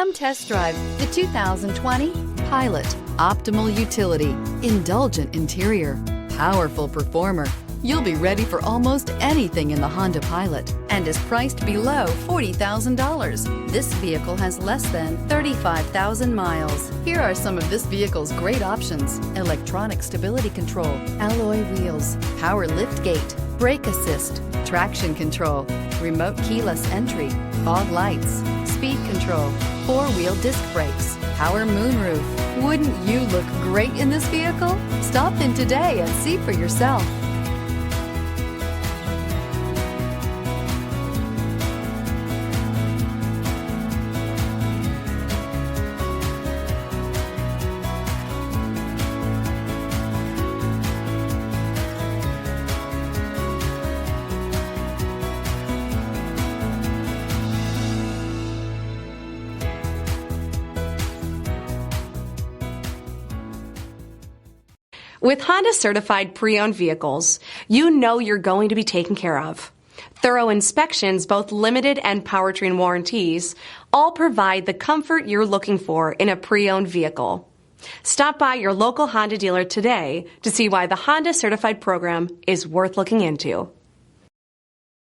Come test drive the 2020 Pilot. Optimal utility, indulgent interior, powerful performer. You'll be ready for almost anything in the Honda Pilot and is priced below $40,000. This vehicle has less than 35,000 miles. Here are some of this vehicle's great options: electronic stability control, alloy wheels, power liftgate, brake assist, traction control, remote keyless entry, fog lights, speed control, four-wheel disc brakes, power moonroof. Wouldn't you look great in this vehicle? Stop in today and see for yourself. With Honda certified pre-owned vehicles, you know you're going to be taken care of. Thorough inspections, both limited and powertrain warranties, all provide the comfort you're looking for in a pre-owned vehicle. Stop by your local Honda dealer today to see why the Honda certified program is worth looking into.